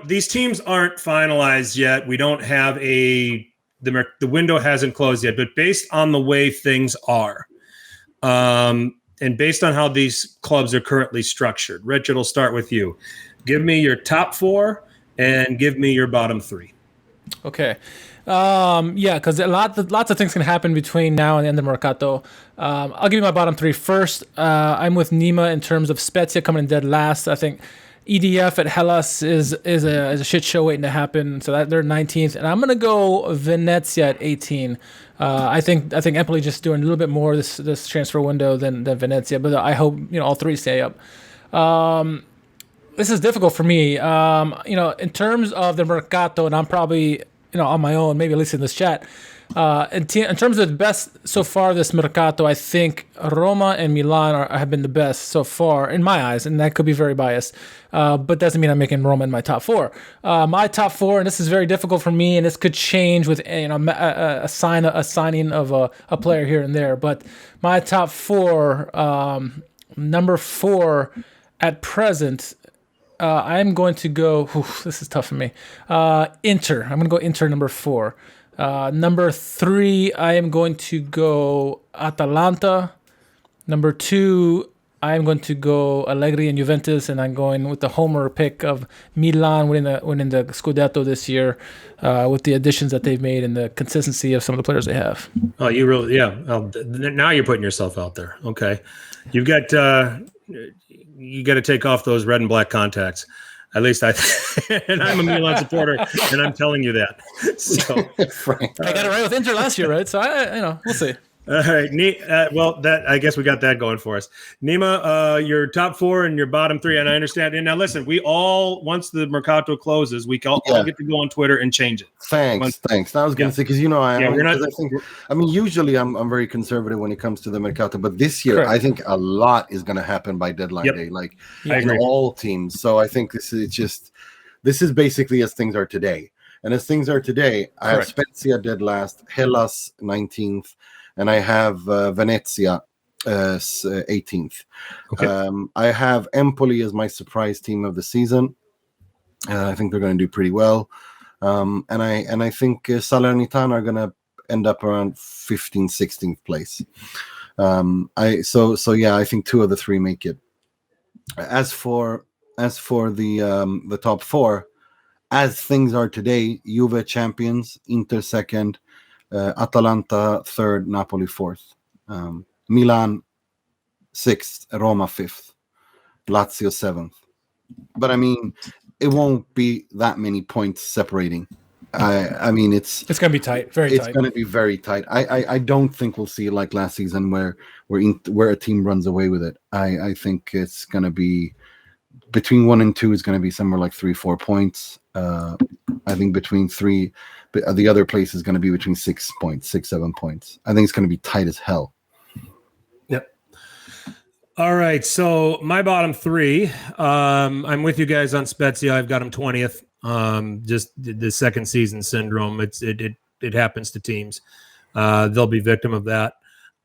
These teams aren't finalized yet. We don't have the window hasn't closed yet, but based on the way things are, and based on how these clubs are currently structured, Rich, it'll start with you. Give me your top 4 and give me your bottom 3. Okay. Because lots of things can happen between now and the end of Mercato. I'll give you my bottom 3 first. I'm with Nima in terms of Spezia coming in dead last. I think EDF at Hellas is a shit show waiting to happen. So that they're 19th, and I'm gonna go Venezia at 18. I think Empoli just doing a little bit more this transfer window than Venezia, but I hope all 3 stay up. This is difficult for me. In terms of the Mercato, and I'm probably on my own, maybe at least in this chat. In terms of the best so far this Mercato, I think Roma and Milan have been the best so far in my eyes, and that could be very biased, but doesn't mean I'm making Roma in my top 4. My top 4, and this is very difficult for me, and this could change with a signing of a player here and there. But my top 4, number 4 at present. I'm going to go. This is tough for me. Inter. I'm going to go Inter number 4. Number 3, I am going to go Atalanta. Number 2, I am going to go Allegri and Juventus, and I'm going with the homer pick of Milan winning the Scudetto this year, with the additions that they've made and the consistency of some of the players they have. Oh, you really? Yeah. Well, now you're putting yourself out there. Okay, you've got. You got to take off those red and black contacts. At least and I'm a Milan supporter, and I'm telling you that. So I got it right with Inter last year, right? So we'll see. All right, that I guess we got that going for us. Nima, your top 4 and your bottom 3, and I understand. And now listen, we all once the Mercato closes, we all get to go on Twitter and change it. Thanks. I was going to say because usually I'm very conservative when it comes to the Mercato, but this year I think a lot is going to happen by deadline day, in all teams. So I think this is basically as things are today, and as things are today, I have Spezia dead last, Hellas 19th. And I have Venezia 18th. Okay. I have Empoli as my surprise team of the season. I think they're going to do pretty well. And I think Salernitana are going to end up around 15th, 16th place. I think 2 of the 3 make it. As for the top 4, as things are today, Juve champions, Inter second. Atalanta 3rd, Napoli 4th, Milan 6th, Roma 5th, Lazio 7th. But it won't be that many points separating. It's going to be tight, very tight. It's going to be very tight. I don't think we'll see it like last season where a team runs away with it. I think it's going to be between 1 and 2 is going to be somewhere like 3-4 points. I think between 3. But the other place is going to be between 6 points, 6-7 points. I think it's going to be tight as hell. Yep. All right. So my bottom 3, I'm with you guys on Spezia. I've got them 20th. Just the second season syndrome. It happens to teams. They'll be victim of that.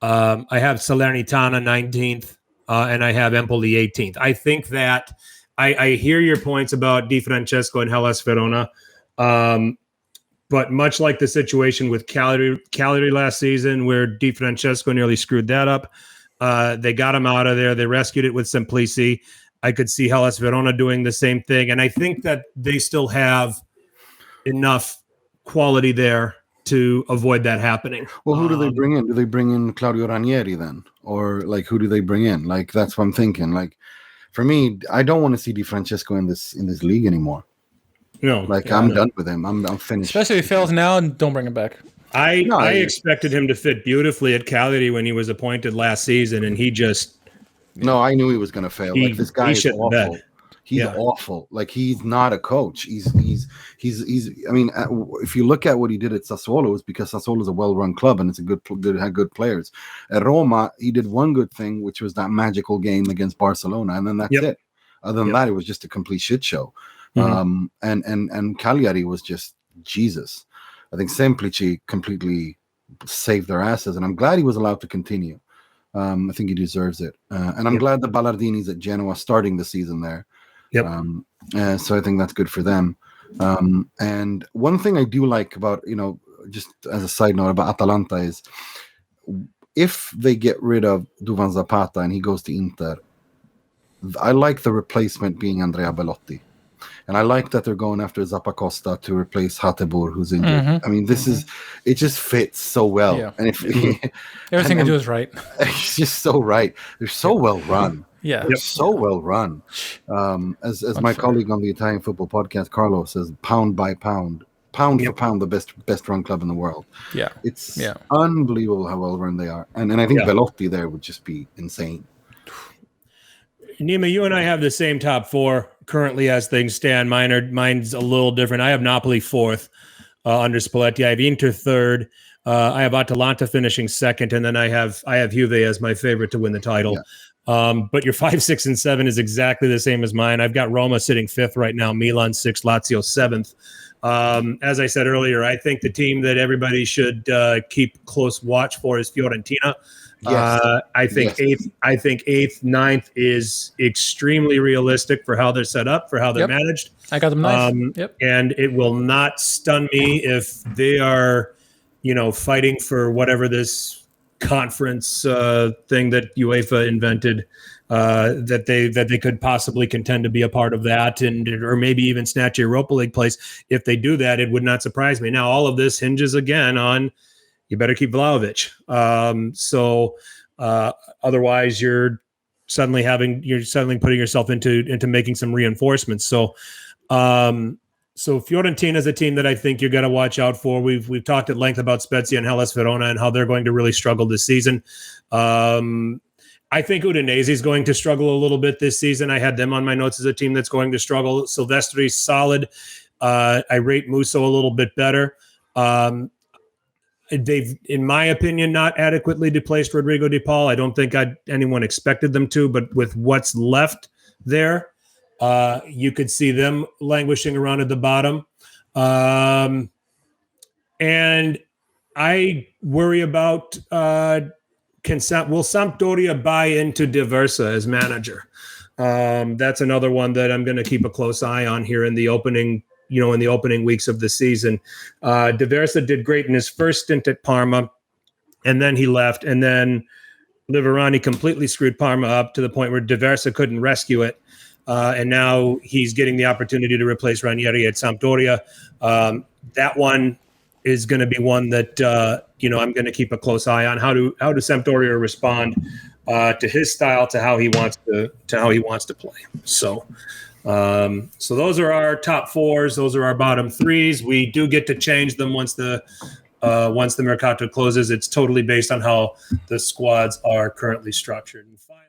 I have Salernitana 19th, and I have Empoli 18th. I think that I hear your points about Di Francesco and Hellas Verona. But much like the situation with Cagliari last season, where Di Francesco nearly screwed that up, they got him out of there. They rescued it with Simplici. I could see Hellas Verona doing the same thing. And I think that they still have enough quality there to avoid that happening. Well, who do they bring in? Do they bring in Claudio Ranieri then? Or, who do they bring in? That's what I'm thinking. For me, I don't want to see Di Francesco in this league anymore. No, I'm done with him. I'm finished. Especially if he fails now, and don't bring him back. I expected him to fit beautifully at Cagliari when he was appointed last season, and he just. No, I knew he was going to fail. This guy is awful. He's awful. He's not a coach. He's. If you look at what he did at Sassuolo, it's because Sassuolo is a well-run club and it's had good players. At Roma, he did one good thing, which was that magical game against Barcelona, and then that's it. Other than that, it was just a complete shit show. Mm-hmm. And Cagliari was just Jesus. I think Semplici completely saved their asses, and I'm glad he was allowed to continue. I think he deserves it. And I'm glad the Ballardini's at Genoa starting the season there. Yep. So I think that's good for them. And one thing I do like about, just as a side note about Atalanta is if they get rid of Duvan Zapata and he goes to Inter, I like the replacement being Andrea Belotti. And I like that they're going after Zappacosta to replace Hateboer, who's injured. Mm-hmm. I mean, it just fits so well. Yeah. And if everything you do is right. It's just so right. They're so well run. Yeah. They're so well run. As my colleague on the Italian Football Podcast, Carlo, says, pound by pound for pound, the best run club in the world. Yeah. It's unbelievable how well run they are. And I think Belotti there would just be insane. Nima, you and I have the same top four currently as things stand. Mine's a little different. I have Napoli fourth under Spalletti. I have Inter third. I have Atalanta finishing second, and then I have Juve as my favorite to win the title. Yeah. But your 5, 6, and 7 is exactly the same as mine. I've got Roma sitting fifth right now, Milan sixth, Lazio seventh. As I said earlier, I think the team that everybody should keep close watch for is Fiorentina. Yes. I think eighth. I think eighth, ninth is extremely realistic for how they're set up, for how they're managed. I got them nice. And it will not stun me if they are, fighting for whatever this conference thing that UEFA invented. That they could possibly contend to be a part of that, or maybe even snatch a Europa League place. If they do that, it would not surprise me. Now, all of this hinges again on you better keep Vlahovic. Otherwise, you're suddenly putting yourself into making some reinforcements. So Fiorentina is a team that I think you're going to watch out for. We've talked at length about Spezia and Hellas Verona and how they're going to really struggle this season. I think Udinese is going to struggle a little bit this season. I had them on my notes as a team that's going to struggle. Silvestri's solid. I rate Musso a little bit better. They've, in my opinion, not adequately displaced Rodrigo De Paul. I don't think anyone expected them to, but with what's left there, you could see them languishing around at the bottom. And I worry about will Sampdoria buy into Diversa as manager? That's another one that I'm going to keep a close eye on here in the opening weeks of the season. Diversa did great in his first stint at Parma, and then he left, and then Liverani completely screwed Parma up to the point where Diversa couldn't rescue it. And now he's getting the opportunity to replace Ranieri at Sampdoria. That one is going to be one that I'm going to keep a close eye on. How do Sampdoria respond to his style, to how he wants to play. So those are our top fours. Those are our bottom threes. We do get to change them once the Mercato closes. It's totally based on how the squads are currently structured. And finally,